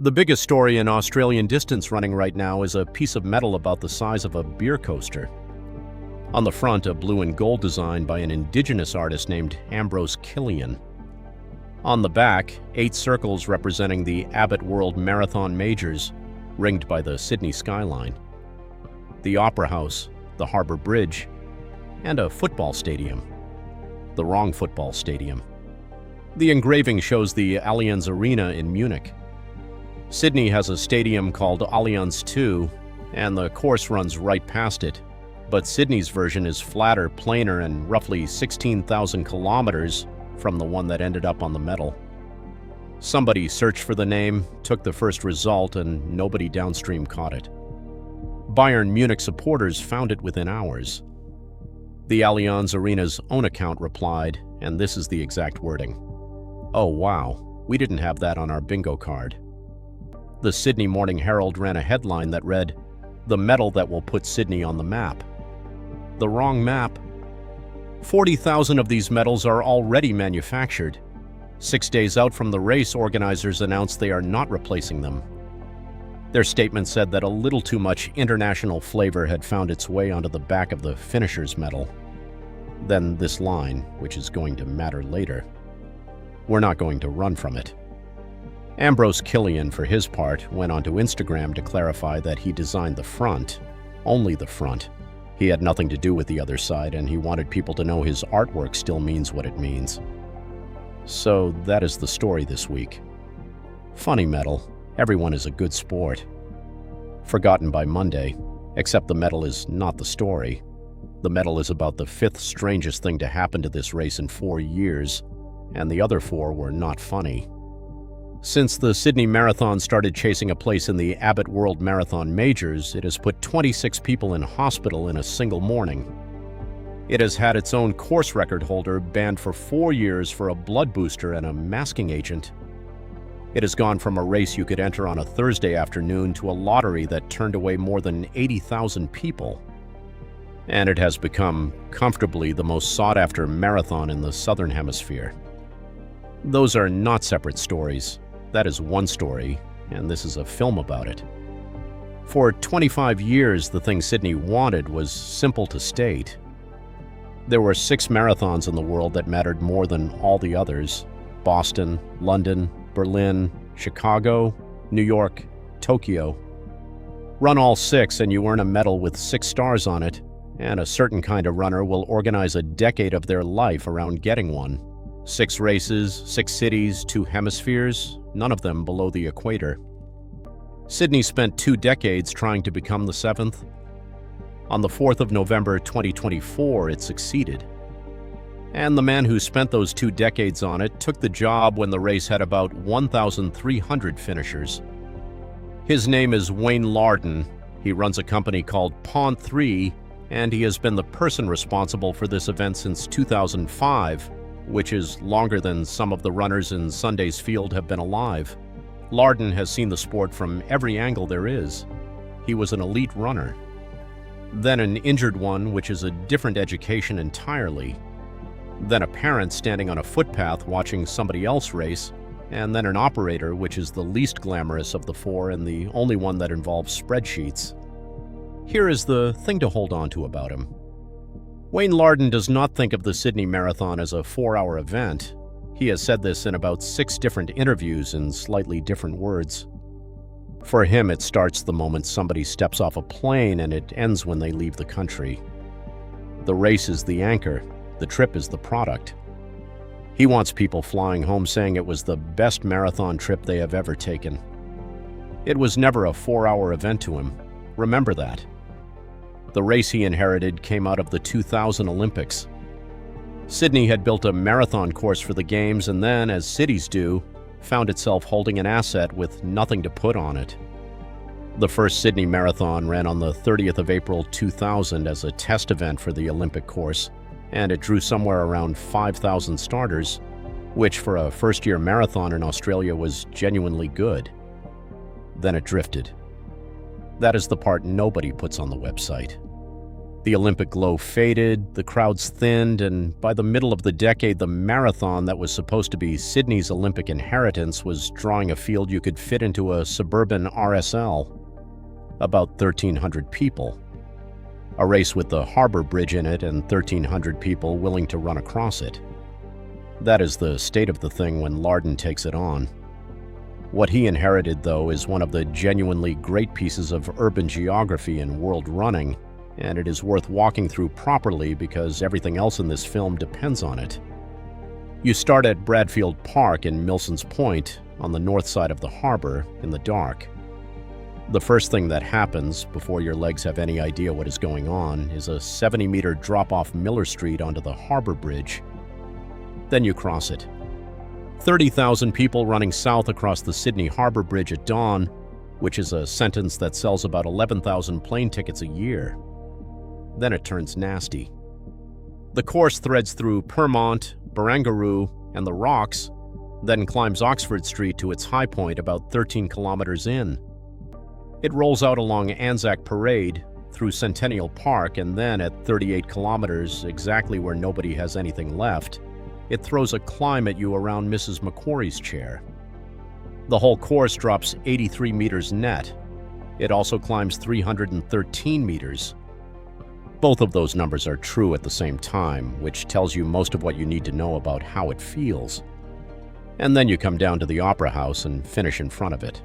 The biggest story in Australian distance running right now is a piece of metal about the size of a beer coaster. On the front, a blue and gold design by an indigenous artist named Ambrose Killian. On the back, 8 circles representing the Abbott World Marathon Majors, ringed by the Sydney skyline, the Opera House, the Harbour Bridge, and a football stadium. The wrong football stadium. The engraving shows the Allianz Arena in Munich. Sydney has a stadium called Allianz 2, and the course runs right past it, but Sydney's version is flatter, plainer, and roughly 16,000 kilometers from the one that ended up on the medal. Somebody searched for the name, took the first result, and nobody downstream caught it. Bayern Munich supporters found it within hours. The Allianz Arena's own account replied, and this is the exact wording: "Oh wow, we didn't have that on our bingo card." The Sydney Morning Herald ran a headline that read, "The medal that will put Sydney on the map." The wrong map. 40,000 of these medals are already manufactured. 6 days out from the race, organizers announced they are not replacing them. Their statement said that a little too much international flavor had found its way onto the back of the finisher's medal. Then this line, which is going to matter later: "We're not going to run from it." Ambrose Killian, for his part, went onto Instagram to clarify that he designed the front, only the front. He had nothing to do with the other side, and he wanted people to know his artwork still means what it means. So that is the story this week. Funny medal. Everyone is a good sport. Forgotten by Monday, except the medal is not the story. The medal is about the 5th strangest thing to happen to this race in 4 years, and the other 4 were not funny. Since the Sydney Marathon started chasing a place in the Abbott World Marathon Majors, it has put 26 people in hospital in a single morning. It has had its own course record holder banned for 4 years for a blood booster and a masking agent. It has gone from a race you could enter on a Thursday afternoon to a lottery that turned away more than 80,000 people. And it has become comfortably the most sought-after marathon in the Southern Hemisphere. Those are not separate stories. That is one story, and this is a film about it. For 25 years, the thing Sydney wanted was simple to state. There were 6 marathons in the world that mattered more than all the others: Boston, London, Berlin, Chicago, New York, Tokyo. Run all 6 and you earn a medal with 6 stars on it, and a certain kind of runner will organize a decade of their life around getting one. 6 races, 6 cities, 2 hemispheres, none of them below the equator. Sydney spent 2 decades trying to become the 7th. On the 4th of November 2024, it succeeded. And the man who spent those 2 decades on it took the job when the race had about 1,300 finishers. His name is Wayne Larden. He runs a company called Pond 3, and he has been the person responsible for this event since 2005, which is longer than some of the runners in Sunday's field have been alive. Larden has seen the sport from every angle there is. He was an elite runner. Then an injured one, which is a different education entirely. Then a parent standing on a footpath watching somebody else race, and then an operator, which is the least glamorous of the 4 and the only one that involves spreadsheets. Here is the thing to hold on to about him. Wayne Larden does not think of the Sydney Marathon as a 4-hour event. He has said this in about 6 different interviews in slightly different words. For him, it starts the moment somebody steps off a plane, and it ends when they leave the country. The race is the anchor. The trip is the product. He wants people flying home saying it was the best marathon trip they have ever taken. It was never a 4-hour event to him. Remember that. The race he inherited came out of the 2000 Olympics. Sydney had built a marathon course for the Games and then, as cities do, found itself holding an asset with nothing to put on it. The first Sydney Marathon ran on the 30th of April 2000 as a test event for the Olympic course, and it drew somewhere around 5,000 starters, which for a first-year marathon in Australia was genuinely good. Then it drifted. That is the part nobody puts on the website. The Olympic glow faded, the crowds thinned, and by the middle of the decade, the marathon that was supposed to be Sydney's Olympic inheritance was drawing a field you could fit into a suburban RSL. About 1,300 people. A race with the harbor bridge in it and 1,300 people willing to run across it. That is the state of the thing when Larden takes it on. What he inherited, though, is one of the genuinely great pieces of urban geography in world running, and it is worth walking through properly because everything else in this film depends on it. You start at Bradfield Park in Milson's Point, on the north side of the harbor, in the dark. The first thing that happens, before your legs have any idea what is going on, is a 70-meter drop-off Miller Street onto the harbor bridge. Then you cross it. 30,000 people running south across the Sydney Harbor Bridge at dawn, which is a sentence that sells about 11,000 plane tickets a year. Then it turns nasty. The course threads through Pyrmont, Barangaroo, and the Rocks, then climbs Oxford Street to its high point about 13 kilometers in. It rolls out along Anzac Parade, through Centennial Park, and then at 38 kilometers, exactly where nobody has anything left, it throws a climb at you around Mrs. Macquarie's chair. The whole course drops 83 meters net. It also climbs 313 meters. Both of those numbers are true at the same time, which tells you most of what you need to know about how it feels. And then you come down to the Opera House and finish in front of it.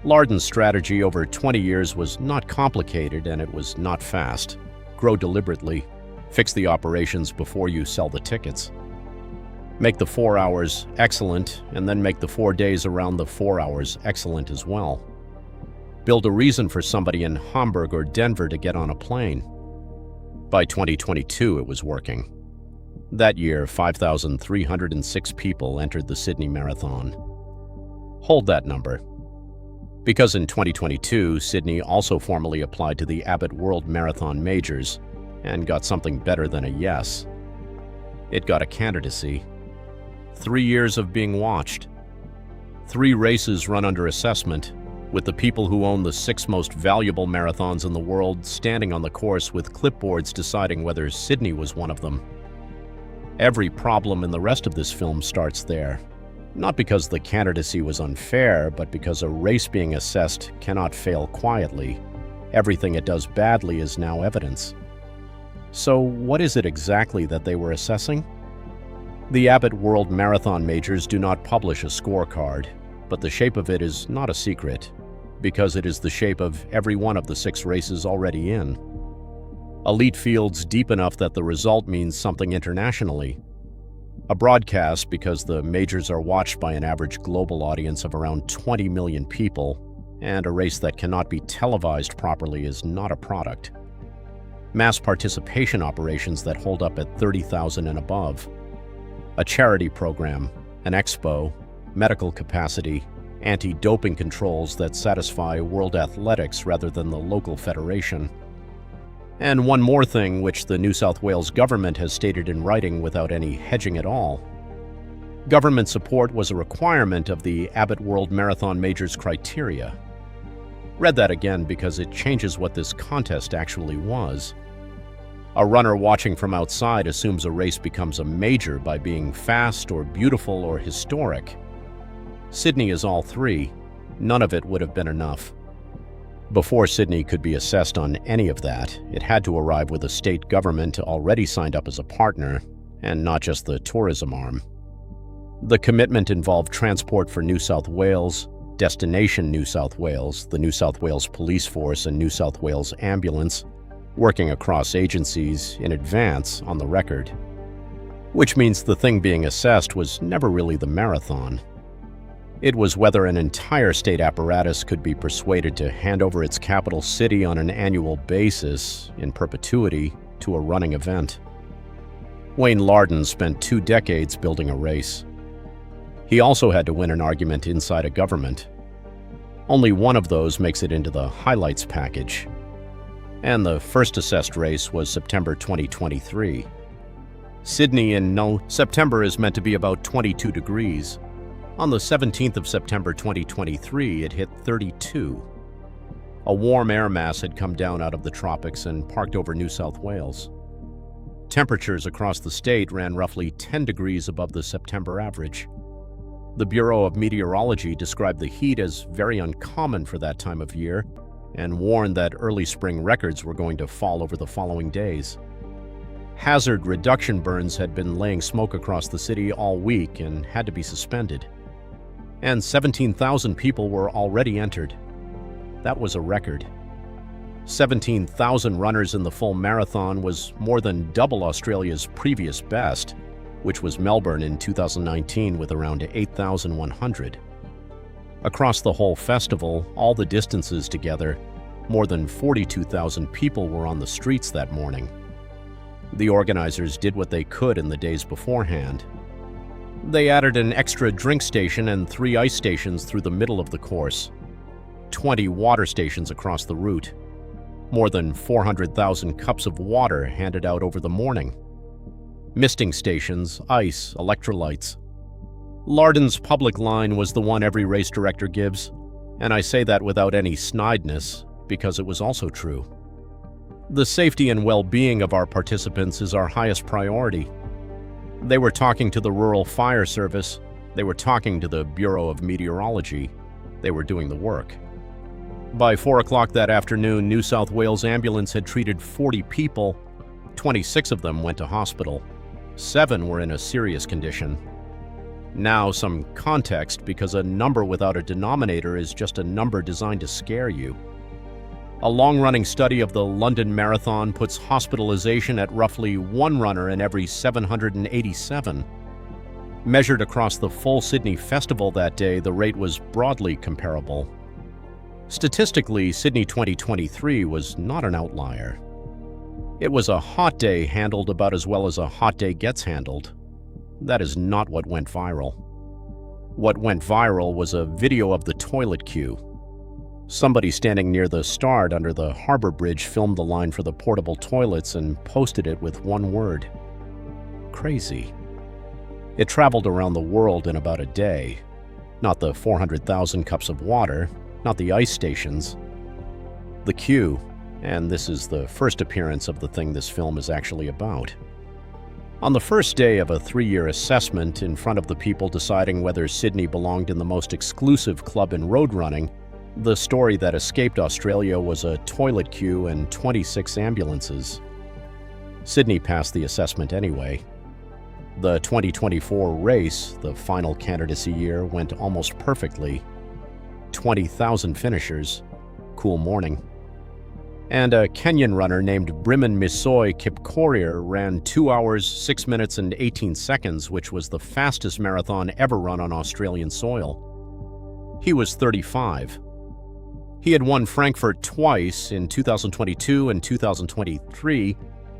Larden's strategy over 20 years was not complicated and it was not fast. Grow deliberately. Fix the operations before you sell the tickets. Make the 4 hours excellent and then make the 4 days around the 4 hours excellent as well. Build a reason for somebody in Hamburg or Denver to get on a plane. By 2022, it was working. That year, 5,306 people entered the Sydney Marathon. Hold that number. Because in 2022, Sydney also formally applied to the Abbott World Marathon Majors and got something better than a yes. It got a candidacy. 3 years of being watched. 3 races run under assessment, with the people who own the 6 most valuable marathons in the world standing on the course with clipboards deciding whether Sydney was one of them. Every problem in the rest of this film starts there. Not because the candidacy was unfair, but because a race being assessed cannot fail quietly. Everything it does badly is now evidence. So what is it exactly that they were assessing? The Abbott World Marathon Majors do not publish a scorecard, but the shape of it is not a secret, because it is the shape of every one of the 6 races already in. Elite fields deep enough that the result means something internationally. A broadcast because the majors are watched by an average global audience of around 20 million people, and a race that cannot be televised properly is not a product. Mass participation operations that hold up at 30,000 and above. A charity program, an expo, medical capacity, anti-doping controls that satisfy world athletics rather than the local federation. And one more thing which the New South Wales government has stated in writing without any hedging at all. Government support was a requirement of the Abbott World Marathon Major's criteria. Read that again because it changes what this contest actually was. A runner watching from outside assumes a race becomes a major by being fast or beautiful or historic. Sydney is all 3. None of it would have been enough. Before Sydney could be assessed on any of that, it had to arrive with a state government already signed up as a partner, and not just the tourism arm. The commitment involved transport for New South Wales, Destination New South Wales, the New South Wales Police Force and New South Wales Ambulance, working across agencies in advance on the record. Which means the thing being assessed was never really the marathon. It was whether an entire state apparatus could be persuaded to hand over its capital city on an annual basis, in perpetuity, to a running event. Wayne Larden spent 2 decades building a race. He also had to win an argument inside a government. Only one of those makes it into the highlights package. And the first assessed race was September 2023. Sydney in September is meant to be about 22 degrees. On the 17th of September 2023, it hit 32. A warm air mass had come down out of the tropics and parked over New South Wales. Temperatures across the state ran roughly 10 degrees above the September average. The Bureau of Meteorology described the heat as very uncommon for that time of year and warned that early spring records were going to fall over the following days. Hazard reduction burns had been laying smoke across the city all week and had to be suspended. And 17,000 people were already entered. That was a record. 17,000 runners in the full marathon was more than double Australia's previous best, which was Melbourne in 2019 with around 8,100. Across the whole festival, all the distances together, more than 42,000 people were on the streets that morning. The organizers did what they could in the days beforehand. They added an extra drink station and 3 ice stations through the middle of the course, 20 water stations across the route, more than 400,000 cups of water handed out over the morning, misting stations, ice, electrolytes. Larden's public line was the one every race director gives, and I say that without any snideness because it was also true. The safety and well-being of our participants is our highest priority. They were talking to the Rural Fire Service, they were talking to the Bureau of Meteorology, they were doing the work. By 4 o'clock that afternoon, New South Wales Ambulance had treated 40 people. 26 of them went to hospital. 7 were in a serious condition. Now some context, because a number without a denominator is just a number designed to scare you. A long-running study of the London Marathon puts hospitalization at roughly 1 runner in every 787. Measured across the full Sydney Festival that day, the rate was broadly comparable. Statistically, Sydney 2023 was not an outlier. It was a hot day handled about as well as a hot day gets handled. That is not what went viral. What went viral was a video of the toilet queue. Somebody standing near the start under the Harbour Bridge filmed the line for the portable toilets and posted it with one word: crazy. It traveled around the world in about a day. Not the 400,000 cups of water, not the ice stations. The queue, and this is the first appearance of the thing this film is actually about. On the first day of a 3-year assessment in front of the people deciding whether Sydney belonged in the most exclusive club in road running, the story that escaped Australia was a toilet queue and 26 ambulances. Sydney passed the assessment anyway. The 2024 race, the final candidacy year, went almost perfectly. 20,000 finishers, cool morning. And a Kenyan runner named Briman Misoi Kipchoge ran 2 hours, 6 minutes and 18 seconds, which was the fastest marathon ever run on Australian soil. He was 35. He had won Frankfurt twice in 2022 and 2023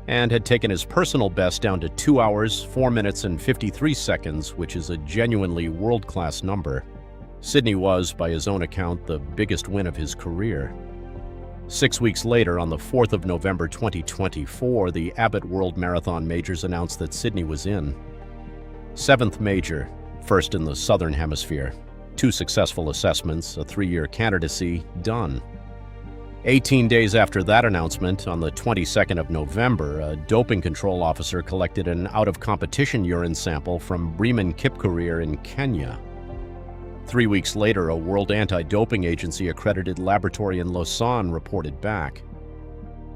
and had taken his personal best down to 2 hours, 4 minutes and 53 seconds, which is a genuinely world-class number. Sydney was, by his own account, the biggest win of his career. 6 weeks later, on the 4th of November 2024, the Abbott World Marathon Majors announced that Sydney was in. 7th major, first in the Southern Hemisphere. 2 successful assessments, a 3-year candidacy, done. 18 days after that announcement, on the 22nd of November, a doping control officer collected an out-of-competition urine sample from Briman Kipchoge in Kenya. 3 weeks later, a World Anti-Doping Agency-accredited laboratory in Lausanne reported back.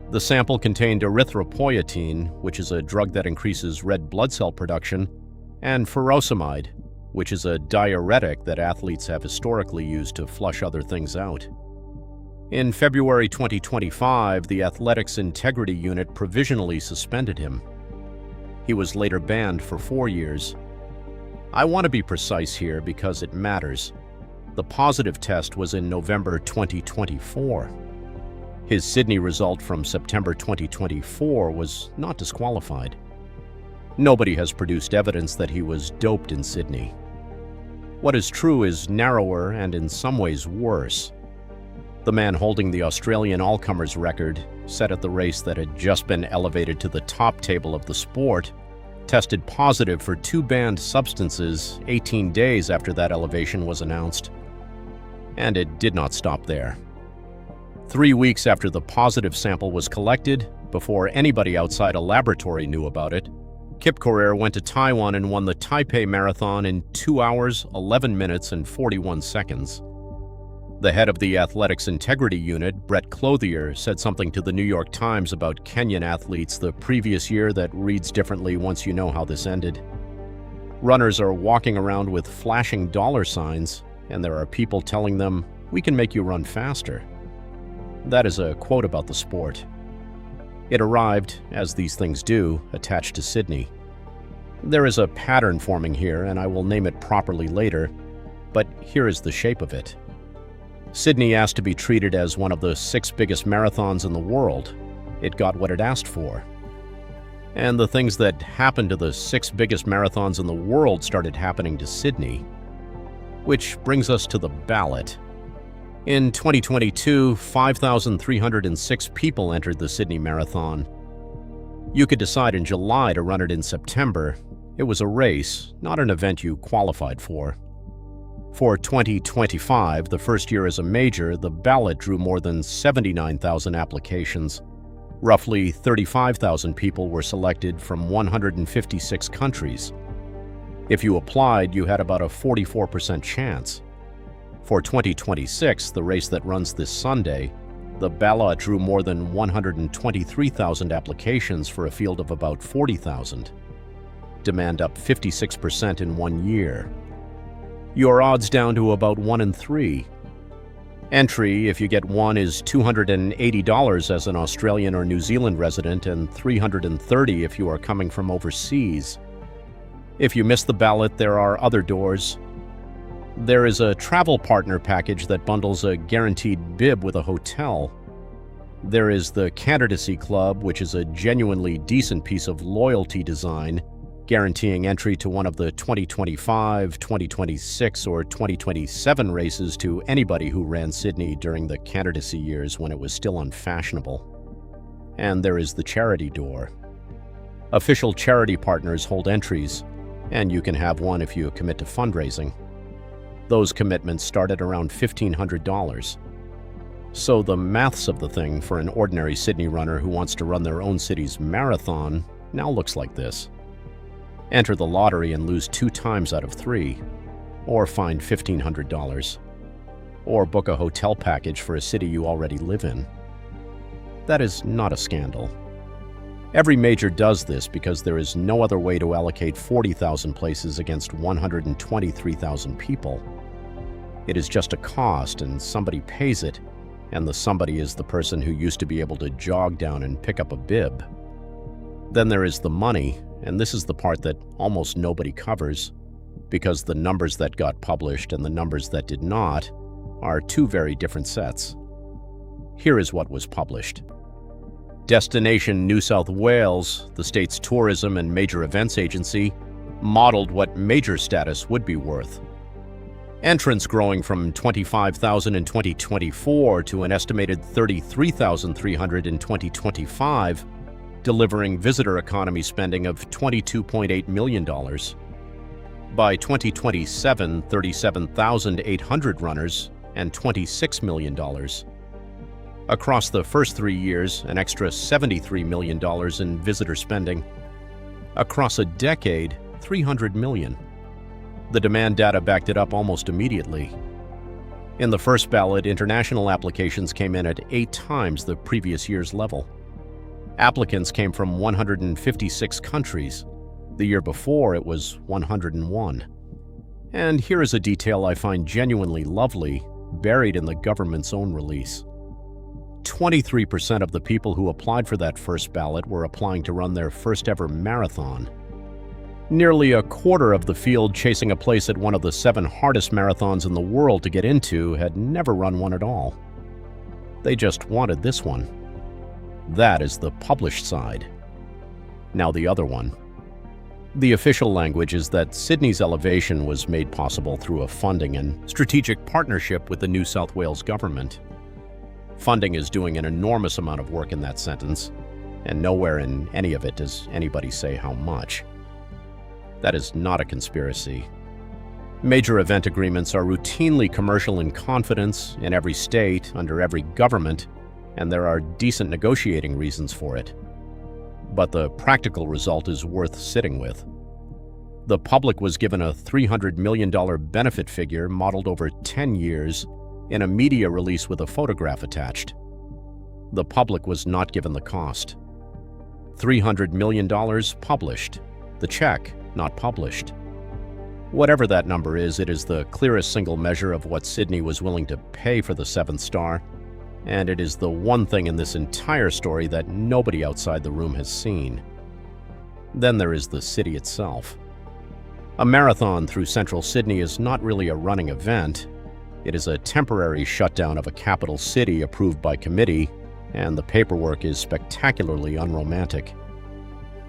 The sample contained erythropoietin, which is a drug that increases red blood cell production, and furosemide, which is a diuretic that athletes have historically used to flush other things out. In February 2025, the Athletics Integrity Unit provisionally suspended him. He was later banned for 4 years. I want to be precise here because it matters. The positive test was in November 2024. His Sydney result from September 2024 was not disqualified. Nobody has produced evidence that he was doped in Sydney. What is true is narrower and in some ways worse. The man holding the Australian all-comers record, set at the race that had just been elevated to the top table of the sport, tested positive for 2 banned substances 18 days after that elevation was announced. And it did not stop there. 3 weeks after the positive sample was collected, before anybody outside a laboratory knew about it, Kipchoge went to Taiwan and won the Taipei Marathon in 2 hours, 11 minutes, and 41 seconds. The head of the Athletics Integrity Unit, Brett Clothier, said something to the New York Times about Kenyan athletes the previous year that reads differently once you know how this ended. Runners are walking around with flashing dollar signs, and there are people telling them, "We can make you run faster." That is a quote about the sport. It arrived, as these things do, attached to Sydney. There is a pattern forming here, and I will name it properly later, but here is the shape of it. Sydney asked to be treated as one of the 6 biggest marathons in the world. It got what it asked for. And the things that happened to the 6 biggest marathons in the world started happening to Sydney. Which brings us to the ballot. In 2022, 5,306 people entered the Sydney Marathon. You could decide in July to run it in September. It was a race, not an event you qualified for. For 2025, the first year as a major, the ballot drew more than 79,000 applications. Roughly 35,000 people were selected from 156 countries. If you applied, you had about a 44% chance. For 2026, the race that runs this Sunday, the ballot drew more than 123,000 applications for a field of about 40,000. Demand up 56% in 1 year. Your odds down to about 1 in 3. Entry, if you get one, is $280 as an Australian or New Zealand resident and $330 if you are coming from overseas. If you miss the ballot, there are other doors. There is a travel partner package that bundles a guaranteed bib with a hotel. There is the Candidacy Club, which is a genuinely decent piece of loyalty design, guaranteeing entry to one of the 2025, 2026, or 2027 races to anybody who ran Sydney during the candidacy years when it was still unfashionable. And there is the charity door. Official charity partners hold entries, and you can have one if you commit to fundraising. Those commitments start at around $1,500. So the maths of the thing for an ordinary Sydney runner who wants to run their own city's marathon now looks like this. Enter the lottery and lose 2 times out of 3, or find $1,500, or book a hotel package for a city you already live in. That is not a scandal. Every major does this because there is no other way to allocate 40,000 places against 123,000 people. It is just a cost, and somebody pays it, and the somebody is the person who used to be able to jog down and pick up a bib. Then there is the money, and this is the part that almost nobody covers, because the numbers that got published and the numbers that did not are 2 very different sets. Here is what was published. Destination New South Wales, the state's tourism and major events agency, modeled what major status would be worth. Entrants growing from 25,000 in 2024 to an estimated 33,300 in 2025, delivering visitor economy spending of $22.8 million. By 2027, 37,800 runners and $26 million. Across the first 3 years, an extra $73 million in visitor spending. Across a decade, $300 million. The demand data backed it up almost immediately. In the first ballot, international applications came in at 8 times the previous year's level. Applicants came from 156 countries. The year before, it was 101. And here is a detail I find genuinely lovely, buried in the government's own release. 23% of the people who applied for that first ballot were applying to run their first ever marathon. Nearly a quarter of the field chasing a place at one of the 7 hardest marathons in the world to get into had never run one at all. They just wanted this one. That is the published side. Now the other one. The official language is that Sydney's elevation was made possible through a funding and strategic partnership with the New South Wales government. Funding is doing an enormous amount of work in that sentence, and nowhere in any of it does anybody say how much. That is not a conspiracy. Major event agreements are routinely commercial in confidence in every state, under every government, and there are decent negotiating reasons for it. But the practical result is worth sitting with. The public was given a $300 million benefit figure modeled over 10 years in a media release with a photograph attached. The public was not given the cost. $300 million published. The check not published. Whatever that number is, it is the clearest single measure of what Sydney was willing to pay for the 7th star, and it is the one thing in this entire story that nobody outside the room has seen. Then there is the city itself. A marathon through central Sydney is not really a running event. It is a temporary shutdown of a capital city approved by committee, and the paperwork is spectacularly unromantic.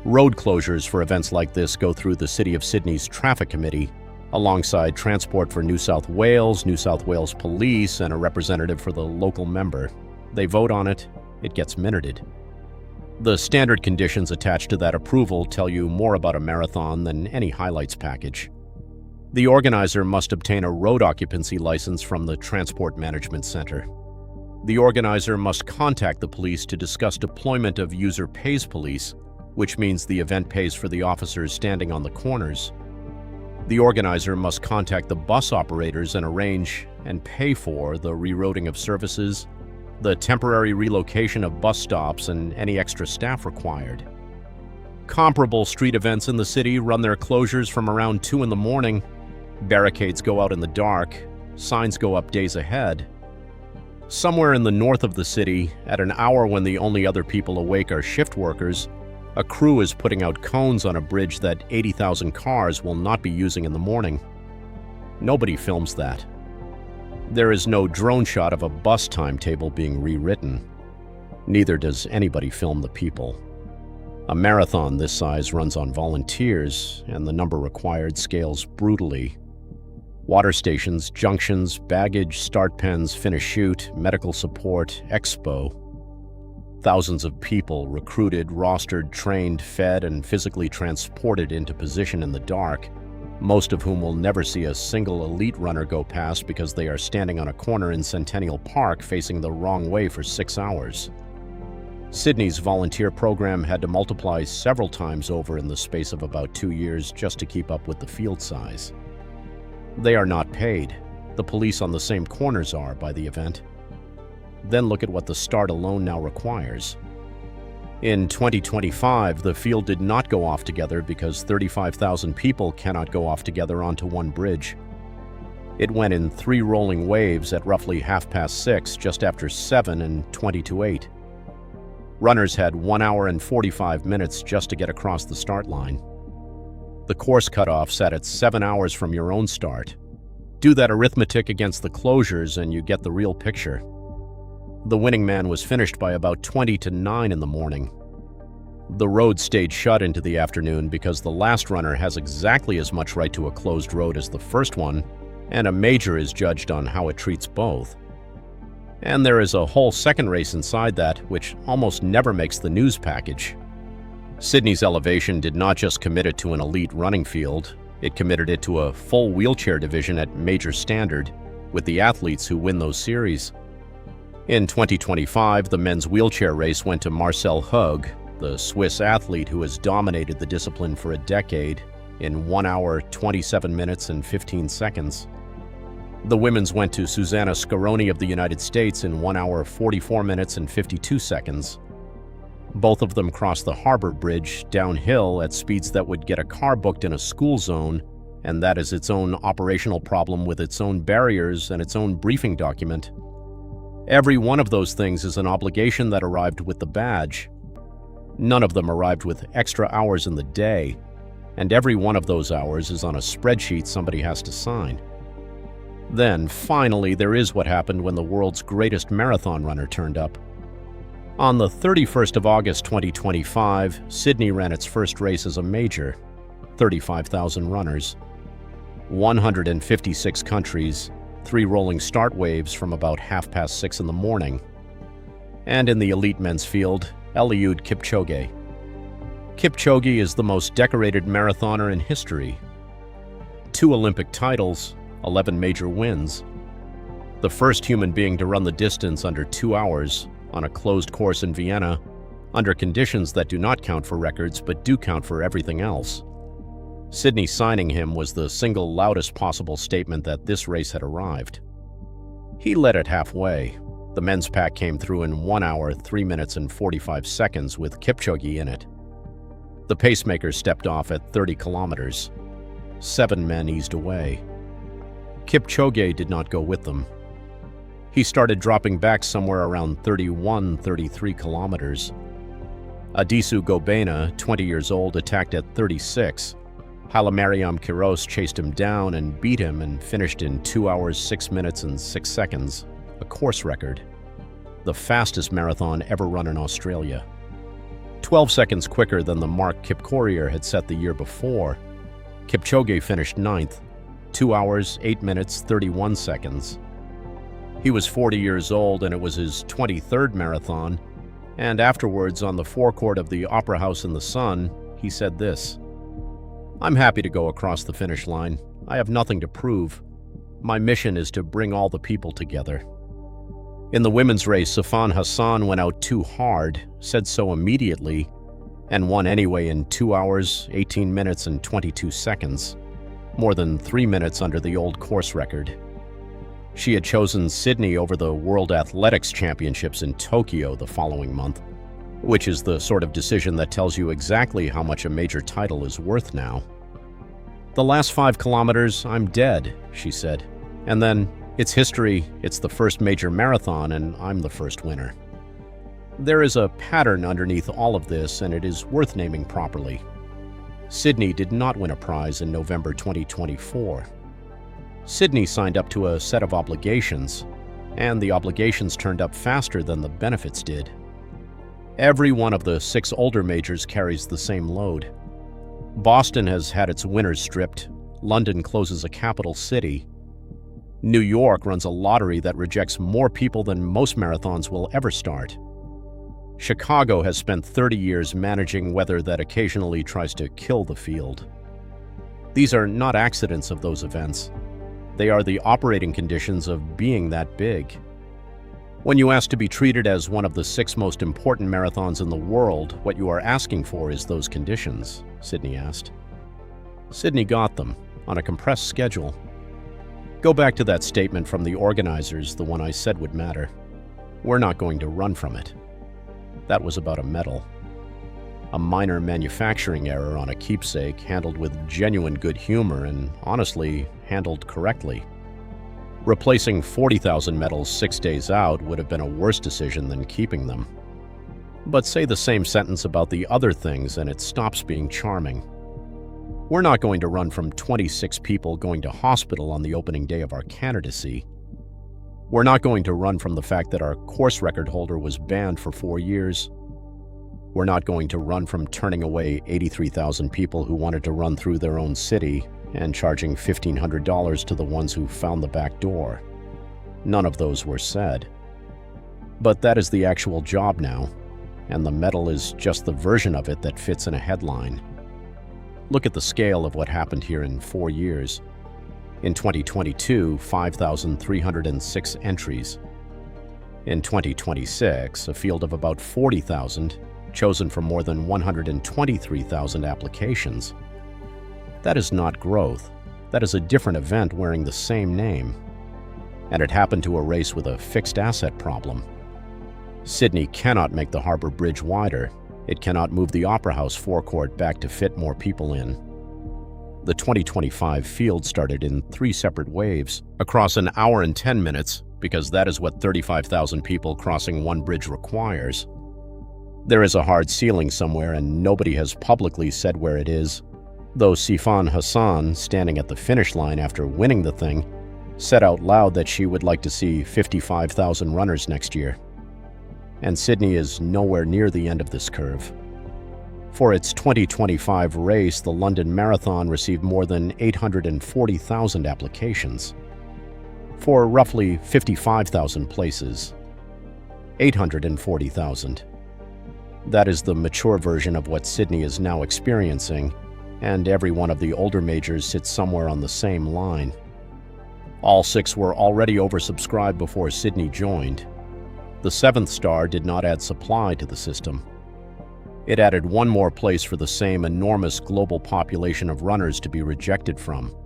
Road closures for events like this go through the City of Sydney's Traffic Committee, alongside Transport for New South Wales Police, and a representative for the local member. They vote on it, it gets minuted. The standard conditions attached to that approval tell you more about a marathon than any highlights package. The organizer must obtain a road occupancy license from the Transport Management Center. The organizer must contact the police to discuss deployment of user pays police, which means the event pays for the officers standing on the corners. The organizer must contact the bus operators and arrange and pay for the rerouting of services, the temporary relocation of bus stops, and any extra staff required. Comparable street events in the city run their closures from around 2 in the morning. Barricades go out in the dark. Signs go up days ahead. Somewhere in the north of the city, at an hour when the only other people awake are shift workers, a crew is putting out cones on a bridge that 80,000 cars will not be using in the morning. Nobody films that. There is no drone shot of a bus timetable being rewritten. Neither does anybody film the people. A marathon this size runs on volunteers, and the number required scales brutally. Water stations, junctions, baggage, start pens, finish shoot, medical support, expo. Thousands of people recruited, rostered, trained, fed, and physically transported into position in the dark, most of whom will never see a single elite runner go past because they are standing on a corner in Centennial Park facing the wrong way for 6 hours. Sydney's volunteer program had to multiply several times over in the space of about 2 years just to keep up with the field size. They are not paid. The police on the same corners are by the event. Then look at what the start alone now requires. In 2025, the field did not go off together because 35,000 people cannot go off together onto one bridge. It went in 3 rolling waves at roughly 6:30, just after 7 and 20 to 8. Runners had 1 hour and 45 minutes just to get across the start line. The course cutoff sat at 7 hours from your own start. Do that arithmetic against the closures and you get the real picture. The winning man was finished by about 20 to 9 in the morning. The road stayed shut into the afternoon because the last runner has exactly as much right to a closed road as the first one, and a major is judged on how it treats both. And there is a whole second race inside that, which almost never makes the news package. Sydney's elevation did not just commit it to an elite running field, it committed it to a full wheelchair division at major standard, with the athletes who win those series. In 2025, the men's wheelchair race went to Marcel Hug, the Swiss athlete who has dominated the discipline for a decade, in 1 hour, 27 minutes, and 15 seconds. The women's went to Susanna Scaroni of the United States in 1 hour, 44 minutes, and 52 seconds. Both of them crossed the Harbor Bridge downhill at speeds that would get a car booked in a school zone, and that is its own operational problem with its own barriers and its own briefing document. Every one of those things is an obligation that arrived with the badge. None of them arrived with extra hours in the day, and every one of those hours is on a spreadsheet somebody has to sign. Then, finally, there is what happened when the world's greatest marathon runner turned up. On the 31st of August 2025, Sydney ran its first race as a major, 35,000 runners. 156 countries, 3 rolling start waves from about 6:30 in the morning. And in the elite men's field, Eliud Kipchoge. Kipchoge is the most decorated marathoner in history. 2 Olympic titles, 11 major wins. The first human being to run the distance under 2 hours, on a closed course in Vienna, under conditions that do not count for records but do count for everything else. Sydney signing him was the single loudest possible statement that this race had arrived. He led it halfway. The men's pack came through in 1 hour, 3 minutes, and 45 seconds with Kipchoge in it. The pacemakers stepped off at 30 kilometers. 7 men eased away. Kipchoge did not go with them. He started dropping back somewhere around 31, 33 kilometers. Adisu Gobena, 20 years old, attacked at 36. Hailemariam Quiros chased him down and beat him and finished in 2 hours, 6 minutes, and 6 seconds, a course record. The fastest marathon ever run in Australia. 12 seconds quicker than the mark Kip Courier had set the year before. Kipchoge finished 9th, 2 hours, 8 minutes, 31 seconds. He was 40 years old and it was his 23rd marathon, and afterwards on the forecourt of the Opera House in the Sun, he said this: "I'm happy to go across the finish line. I have nothing to prove. My mission is to bring all the people together." In the women's race, Sifan Hassan went out too hard, said so immediately, and won anyway in 2 hours, 18 minutes, and 22 seconds, more than 3 minutes under the old course record. She had chosen Sydney over the World Athletics Championships in Tokyo the following month, which is the sort of decision that tells you exactly how much a major title is worth now. "The last 5 kilometers, I'm dead," she said. And then, "It's history, it's the first major marathon, and I'm the first winner." There is a pattern underneath all of this, and it is worth naming properly. Sydney did not win a prize in November 2024. Sydney signed up to a set of obligations, and the obligations turned up faster than the benefits did. Every one of the 6 older majors carries the same load. Boston has had its winners stripped. London closes a capital city. New York runs a lottery that rejects more people than most marathons will ever start. Chicago has spent 30 years managing weather that occasionally tries to kill the field. These are not accidents of those events. They are the operating conditions of being that big. When you ask to be treated as one of the 6 most important marathons in the world, what you are asking for is those conditions, Sydney asked. Sydney got them, on a compressed schedule. Go back to that statement from the organizers, the one I said would matter. We're not going to run from it. That was about a medal. A minor manufacturing error on a keepsake handled with genuine good humor and, honestly, handled correctly. Replacing 40,000 medals 6 days out would have been a worse decision than keeping them. But say the same sentence about the other things and it stops being charming. We're not going to run from 26 people going to hospital on the opening day of our candidacy. We're not going to run from the fact that our course record holder was banned for 4 years. We're not going to run from turning away 83,000 people who wanted to run through their own city and charging $1,500 to the ones who found the back door. None of those were said. But that is the actual job now, and the medal is just the version of it that fits in a headline. Look at the scale of what happened here in 4 years. In 2022, 5,306 entries. In 2026, a field of about 40,000, chosen from more than 123,000 applications. That is not growth. That is a different event wearing the same name. And it happened to a race with a fixed asset problem. Sydney cannot make the Harbour Bridge wider. It cannot move the Opera House forecourt back to fit more people in. The 2025 field started in 3 separate waves, across an hour and 10 minutes, because that is what 35,000 people crossing one bridge requires. There is a hard ceiling somewhere, and nobody has publicly said where it is, though Sifan Hassan, standing at the finish line after winning the thing, said out loud that she would like to see 55,000 runners next year. And Sydney is nowhere near the end of this curve. For its 2025 race, the London Marathon received more than 840,000 applications. For roughly 55,000 places. 840,000. That is the mature version of what Sydney is now experiencing, and every one of the older majors sits somewhere on the same line. All 6 were already oversubscribed before Sydney joined. The seventh star did not add supply to the system. It added one more place for the same enormous global population of runners to be rejected from.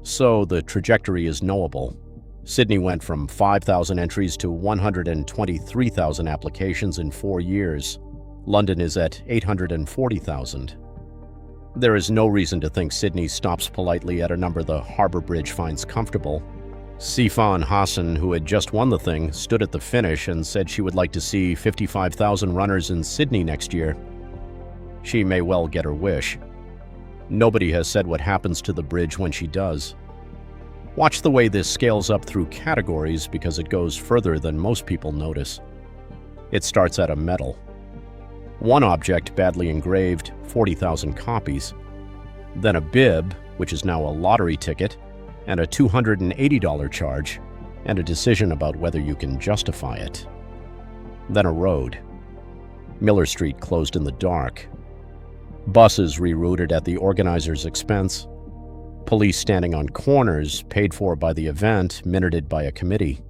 So the trajectory is knowable. Sydney went from 5,000 entries to 123,000 applications in 4 years. London is at 840,000. There is no reason to think Sydney stops politely at a number the Harbour Bridge finds comfortable. Sifan Hassan, who had just won the thing, stood at the finish and said she would like to see 55,000 runners in Sydney next year. She may well get her wish. Nobody has said what happens to the bridge when she does. Watch the way this scales up through categories because it goes further than most people notice. It starts at a medal. One object badly engraved, 40,000 copies. Then a bib, which is now a lottery ticket, and a $280 charge, and a decision about whether you can justify it. Then a road. Miller Street closed in the dark. Buses rerouted at the organizer's expense. Police standing on corners, paid for by the event, minuted by a committee.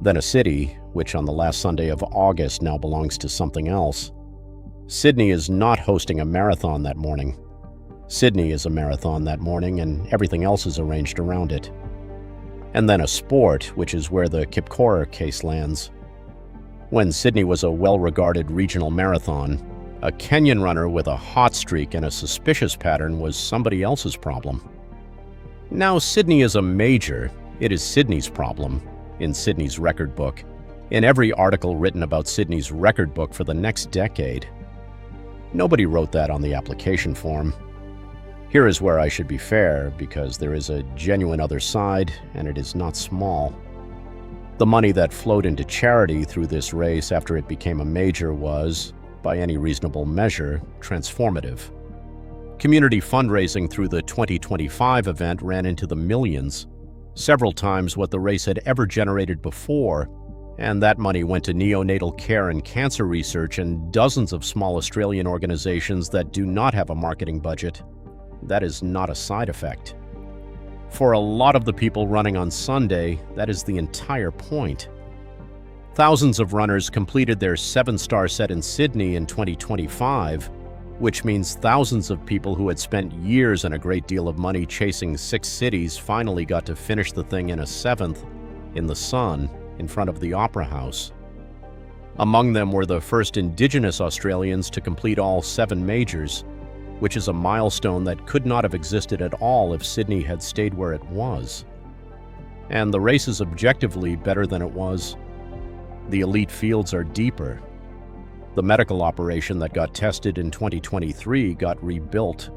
Then a city, which on the last Sunday of August now belongs to something else. Sydney is not hosting a marathon that morning. Sydney is a marathon that morning, and everything else is arranged around it. And then a sport, which is where the Kipchoge case lands. When Sydney was a well-regarded regional marathon, a Kenyan runner with a hot streak and a suspicious pattern was somebody else's problem. Now Sydney is a major. It is Sydney's problem, in Sydney's record book, in every article written about Sydney's record book for the next decade. Nobody wrote that on the application form. Here is where I should be fair, because there is a genuine other side, and it is not small. The money that flowed into charity through this race after it became a major was, by any reasonable measure, transformative. Community fundraising through the 2025 event ran into the millions, several times what the race had ever generated before, and that money went to neonatal care and cancer research and dozens of small Australian organizations that do not have a marketing budget. That is not a side effect. For a lot of the people running on Sunday, that is the entire point. Thousands of runners completed their 7-star set in Sydney in 2025, which means thousands of people who had spent years and a great deal of money chasing 6 cities finally got to finish the thing in a 7th, in the sun, in front of the Opera House. Among them were the first Indigenous Australians to complete all 7 majors, which is a milestone that could not have existed at all if Sydney had stayed where it was. And the race is objectively better than it was. The elite fields are deeper. The medical operation that got tested in 2023 got rebuilt.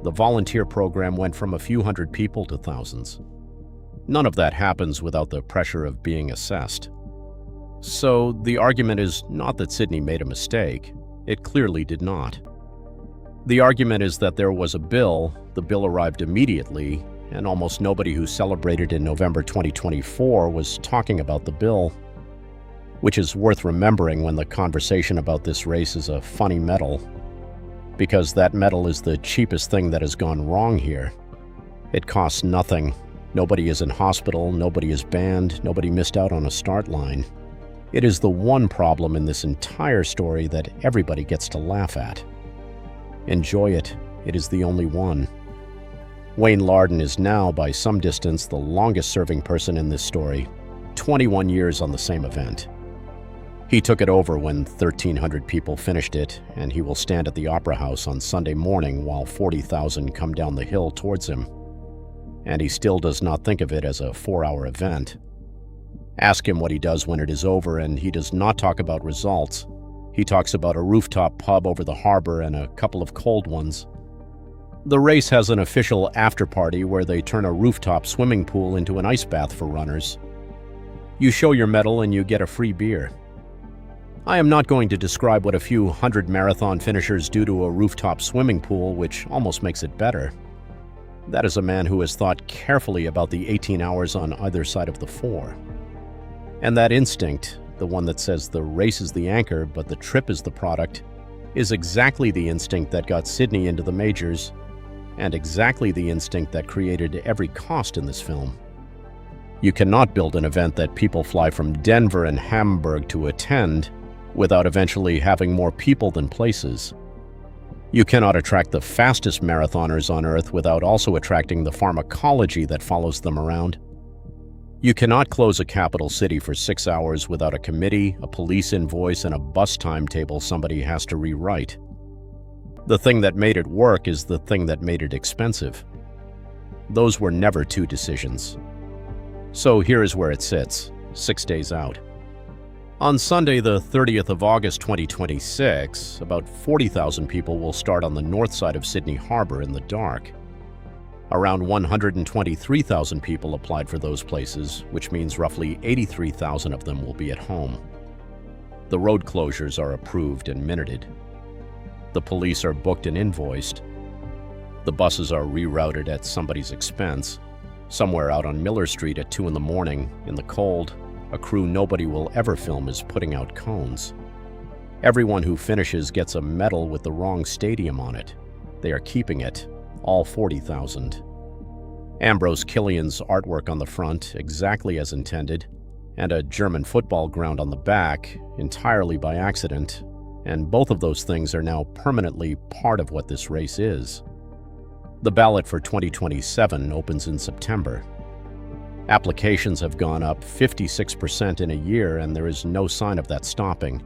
The volunteer program went from a few hundred people to thousands. None of that happens without the pressure of being assessed. So the argument is not that Sydney made a mistake. It clearly did not. The argument is that there was a bill, the bill arrived immediately, and almost nobody who celebrated in November 2024 was talking about the bill, which is worth remembering when the conversation about this race is a funny medal, because that medal is the cheapest thing that has gone wrong here. It costs nothing. Nobody is in hospital, nobody is banned, nobody missed out on a start line. It is the one problem in this entire story that everybody gets to laugh at. Enjoy it. It is the only one. Wayne Larden is now, by some distance, the longest-serving person in this story, 21 years on the same event. He took it over when 1,300 people finished it, and he will stand at the Opera House on Sunday morning while 40,000 come down the hill towards him. And he still does not think of it as a 4-hour event. Ask him what he does when it is over, and he does not talk about results. He talks about a rooftop pub over the harbor and a couple of cold ones. The race has an official after-party where they turn a rooftop swimming pool into an ice bath for runners. You show your medal and you get a free beer. I am not going to describe what a few hundred marathon finishers do to a rooftop swimming pool, which almost makes it better. That is a man who has thought carefully about the 18 hours on either side of the 4. And that instinct, the one that says the race is the anchor but the trip is the product, is exactly the instinct that got Sydney into the majors, and exactly the instinct that created every cost in this film. You cannot build an event that people fly from Denver and Hamburg to attend without eventually having more people than places. You cannot attract the fastest marathoners on Earth without also attracting the pharmacology that follows them around. You cannot close a capital city for 6 hours without a committee, a police invoice, and a bus timetable somebody has to rewrite. The thing that made it work is the thing that made it expensive. Those were never two decisions. So here is where it sits, 6 days out. On Sunday, the 30th of August 2026, about 40,000 people will start on the north side of Sydney Harbour in the dark. Around 123,000 people applied for those places, which means roughly 83,000 of them will be at home. The road closures are approved and minuted. The police are booked and invoiced. The buses are rerouted at somebody's expense. Somewhere out on Miller Street at 2 in the morning, in the cold, a crew nobody will ever film is putting out cones. Everyone who finishes gets a medal with the wrong stadium on it. They are keeping it, all 40,000. Ambrose Kilian's artwork on the front, exactly as intended, and a German football ground on the back, entirely by accident, and both of those things are now permanently part of what this race is. The ballot for 2027 opens in September. Applications have gone up 56% in a year, and there is no sign of that stopping.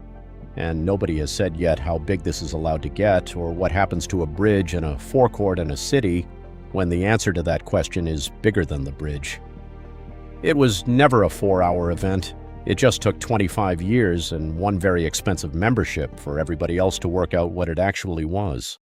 And nobody has said yet how big this is allowed to get, or what happens to a bridge and a forecourt in a city when the answer to that question is bigger than the bridge. It was never a 4-hour event. It just took 25 years and one very expensive membership for everybody else to work out what it actually was.